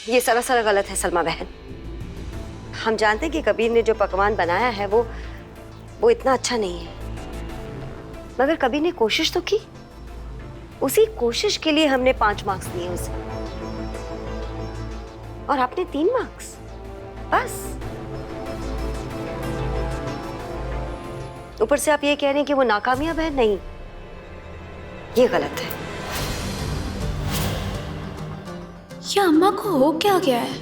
ये सरासर गलत है सलमा बहन। हम जानते हैं कि कबीर ने जो पकवान बनाया है वो इतना अच्छा नहीं है, मगर कबीर ने कोशिश तो की। उसी कोशिश के लिए हमने 5 मार्क्स दिए उसे, और आपने 3 मार्क्स बस। ऊपर से आप ये कह रहे हैं कि वो नाकामयाब है। नहीं, ये गलत है। ये अम्मा को हो क्या गया है?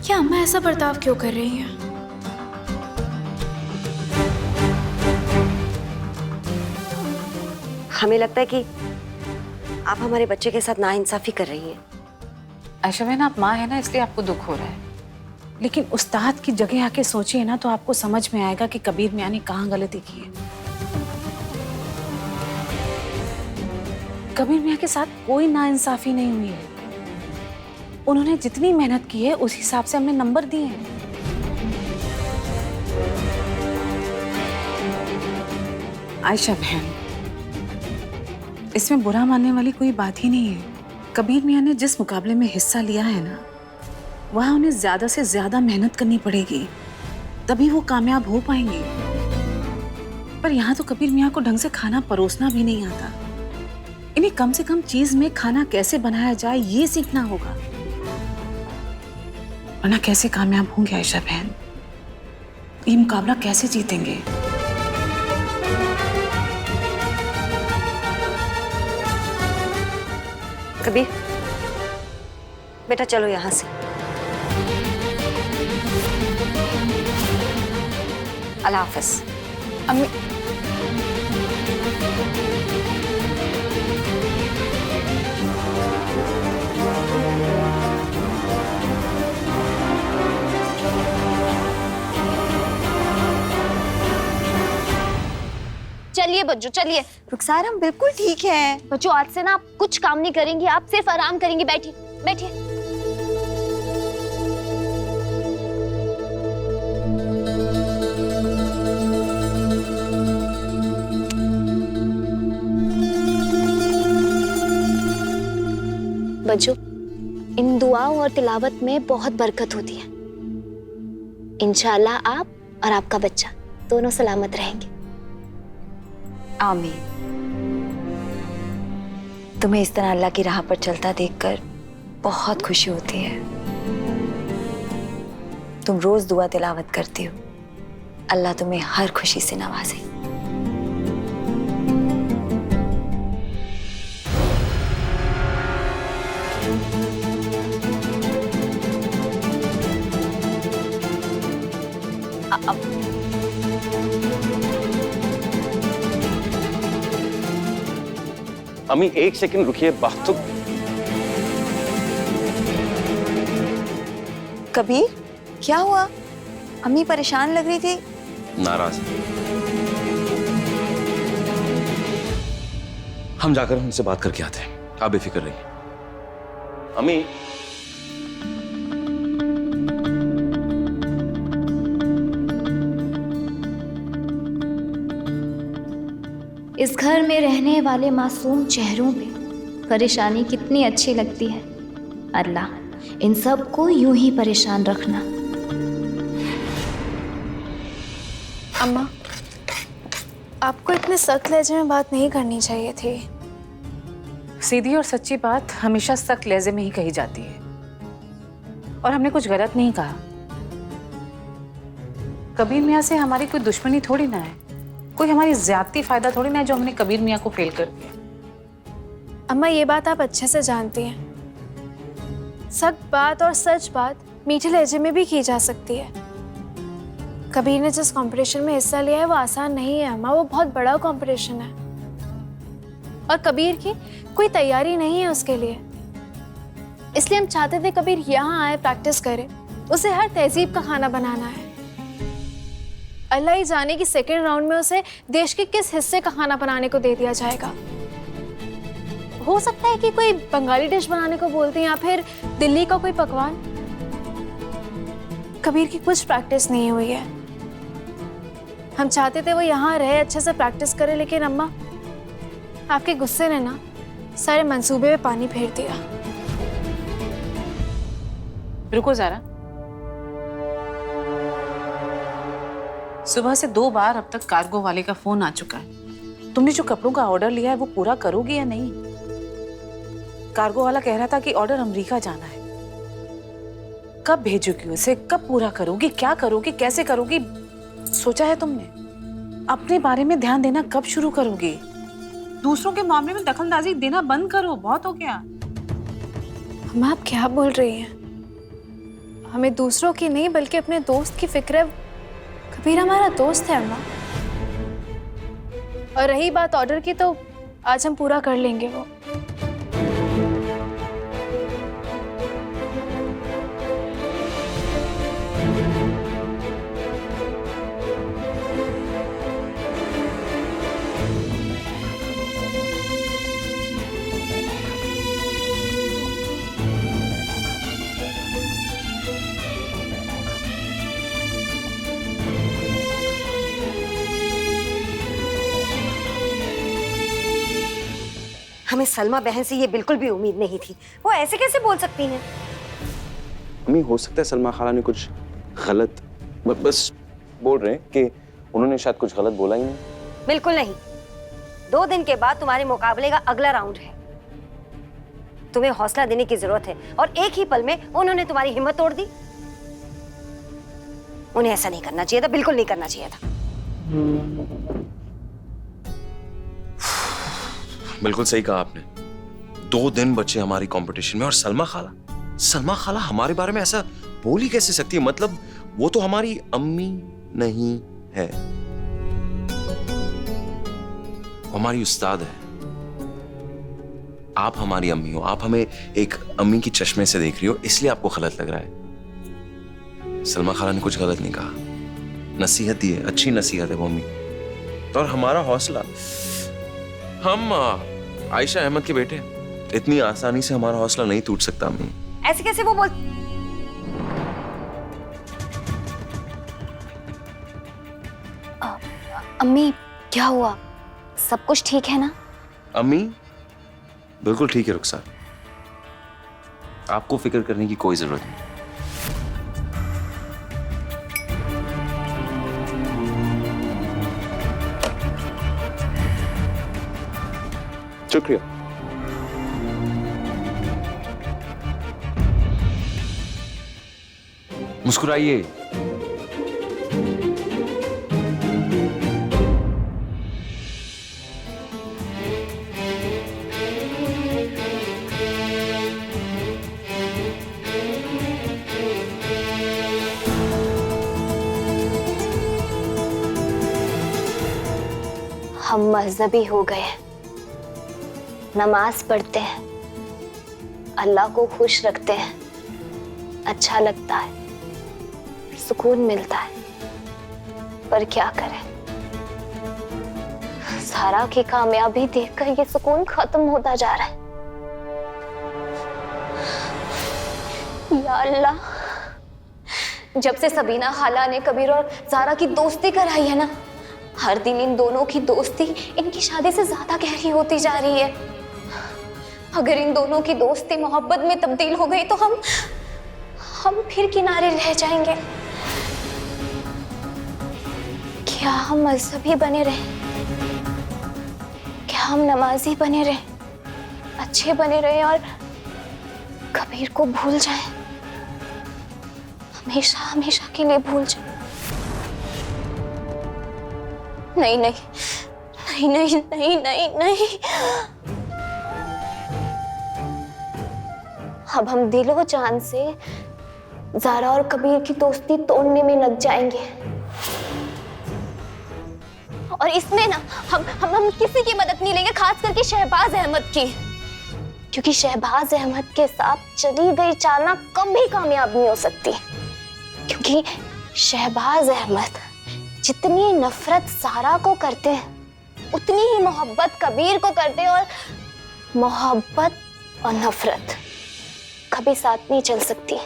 ये अम्मा ऐसा बर्ताव क्यों कर रही हैं? हमें लगता है कि आप हमारे बच्चे के साथ नाइंसाफी कर रही हैं। आयशा बहन, आप माँ है ना, इसलिए आपको दुख हो रहा है, लेकिन उस्ताद की जगह आके सोचिए ना तो आपको समझ में आएगा कि कबीर मियाँ ने कहाँ गलती की है। कबीर मियाँ के साथ कोई नाइंसाफी नहीं हुई है। उन्होंने जितनी मेहनत की है उस हिसाब से हमने नंबर दिए हैं। आयशा बहन, इसमें बुरा मानने वाली कोई बात ही नहीं है। कबीर मियाँ ने जिस मुकाबले में हिस्सा लिया है ना, वहाँ उन्हें ज्यादा से ज्यादा मेहनत करनी पड़ेगी, तभी वो कामयाब हो पाएंगे। पर यहाँ तो कबीर मियाँ को ढंग से खाना परोसना भी नहीं आता। इन्हें कम से कम चीज में खाना कैसे बनाया जाए ये सीखना होगा, वरना कैसे कामयाब होंगे आयशा बहन? ये मुकाबला कैसे जीतेंगे? कबीर बेटा, चलो यहां से। अल्लाह हाफ़िज़। अम्मी, चलिए बच्चों चलिए। रुखसार हम बिल्कुल ठीक हैं। बच्चों आज से ना आप कुछ काम नहीं करेंगी, आप सिर्फ आराम करेंगी। बैठिए बैठिए। बच्चों, इन दुआओं और तिलावत में बहुत बरकत होती है। इंशाल्लाह आप और आपका बच्चा दोनों सलामत रहेंगे। आमीन। तुम्हें इस तरह अल्लाह की राह पर चलता देखकर बहुत खुशी होती है। तुम रोज दुआ तिलावत करती हो, अल्लाह तुम्हें हर खुशी से नवाजे। अम्मी 1 सेकंड रुकिए, बात तो। कबीर, क्या हुआ? अम्मी परेशान लग रही थी। नाराज। हम जाकर उनसे बात करके आते हैं, आप बेफिक्र रहिए। अम्मी, इस घर में रहने वाले मासूम चेहरों पे परेशानी कितनी अच्छी लगती है। अल्लाह इन सब को यूं ही परेशान रखना। अम्मा, आपको इतने सख्त लहजे में बात नहीं करनी चाहिए थी। सीधी और सच्ची बात हमेशा सख्त लहजे में ही कही जाती है, और हमने कुछ गलत नहीं कहा। कबीर मियाँ से हमारी कोई दुश्मनी थोड़ी ना है, कोई हमारी ज्यादती फायदा थोड़ी ना है जो हमने कबीर मियाँ को फेल कर दिया। अम्मा, ये बात आप अच्छे से जानती हैं। सख्त बात और सच बात मीठे लहजे में भी की जा सकती है। कबीर ने जिस कंपटीशन में हिस्सा लिया है वो आसान नहीं है अम्मा, वो बहुत बड़ा कंपटीशन है और कबीर की कोई तैयारी नहीं है उसके लिए। इसलिए हम चाहते थे कबीर यहाँ आए, प्रैक्टिस करे। उसे हर तहजीब का खाना बनाना है। अल्लाह ही जाने कि सेकेंड राउंड में उसे देश के किस हिस्से का खाना बनाने को दे दिया जाएगा। हो सकता है कि कोई बंगाली डिश बनाने को बोलते हैं या फिर दिल्ली का कोई पकवान। कबीर की कुछ प्रैक्टिस नहीं हुई है। हम चाहते थे वो यहाँ रहे, अच्छे से प्रैक्टिस करे, लेकिन अम्मा आपके गुस्से ने ना सारे मंसूबे में पानी फेर दिया। रुको जरा। सुबह से 2 बार अब तक कार्गो वाले का फोन आ चुका है। तुमने जो कपड़ों का ऑर्डर लिया है वो पूरा करोगी या नहीं? कार्गो वाला कह रहा था कि ऑर्डर अमेरिका जाना है। कब भेजोगी उसे? कब पूरा करोगी? क्या करोगी? कैसे करोगी? सोचा है तुमने? अपने बारे में ध्यान देना कब शुरू करोगी? दूसरों के मामले में दखलंदाजी देना बंद करो, बहुत हो गया। अम्मा आप क्या बोल रही हैं? हमें दूसरों की नहीं बल्कि अपने दोस्त की फिक्र है। कबीर हमारा दोस्त है अम्मा। और रही बात ऑर्डर की, तो आज हम पूरा कर लेंगे वो। हमें सलमा बहन से ये बिल्कुल भी उम्मीद नहीं थी। वो ऐसे कैसे बोल सकती हैं? अम्मी हो सकता है सलमा खाला ने कुछ गलत बस बोल रहे हैं कि उन्होंने शायद कुछ गलत बोला ही नहीं। बिल्कुल नहीं। 2 दिन के बाद तुम्हारे मुकाबले का अगला राउंड है। तुम्हें हौसला देने की जरूरत है और एक ही पल में उन्होंने तुम्हारी हिम्मत तोड़ दी। उन्हें ऐसा नहीं करना चाहिए था, बिल्कुल नहीं करना चाहिए था। बिल्कुल सही कहा आपने। 2 दिन बचे हमारी कंपटीशन में और सलमा खाला हमारे बारे में ऐसा बोल ही कैसे सकती है? मतलब वो तो हमारी अम्मी नहीं है, वो हमारी उस्ताद है। आप हमारी अम्मी हो, आप हमें एक अम्मी की चश्मे से देख रही हो, इसलिए आपको गलत लग रहा है। सलमा खाला ने कुछ गलत नहीं कहा, नसीहत दी है, अच्छी नसीहत है वो अम्मी। और हमारा हौसला, हम आयशा अहमद के बेटे, इतनी आसानी से हमारा हौसला नहीं टूट सकता अम्मी। ऐसे कैसे वो बोल? अम्मी क्या हुआ? सब कुछ ठीक है ना? अम्मी बिल्कुल ठीक है रुखसार, आपको फिक्र करने की कोई जरूरत नहीं। शुक्रिया। मुस्कुराइए। हम मजहबी हो गए हैं, नमाज पढ़ते हैं, अल्लाह को खुश रखते हैं, अच्छा लगता है, सुकून मिलता है। पर क्या करें, सारा की कामयाबी देखकर ये सुकून खत्म होता जा रहा है। या अल्लाह, जब से सबीना खाला ने कबीर और ज़ारा की दोस्ती कराई है ना, हर दिन इन दोनों की दोस्ती इनकी शादी से ज्यादा गहरी होती जा रही है। अगर इन दोनों की दोस्ती मोहब्बत में तब्दील हो गई तो हम फिर किनारे रह जाएंगे। क्या हम मजहबी बने रहे? क्या हम नमाजी बने रहे, अच्छे बने रहे और कबीर को भूल जाएं, हमेशा हमेशा के लिए भूल जाएं? नहीं नहीं नहीं नहीं नहीं नहीं, अब हम दिलो जान से ज़ारा और कबीर की दोस्ती तोड़ने में लग जाएंगे। और इसमें ना हम किसी की मदद नहीं लेंगे, खास करके शहबाज अहमद की, क्योंकि शहबाज अहमद के साथ चली गई चालना कभी कामयाब नहीं हो सकती। क्योंकि शहबाज अहमद जितनी नफरत ज़ारा को करते हैं उतनी ही मोहब्बत कबीर को करते हैं, और मोहब्बत और नफरत कभी साथ नहीं चल सकती।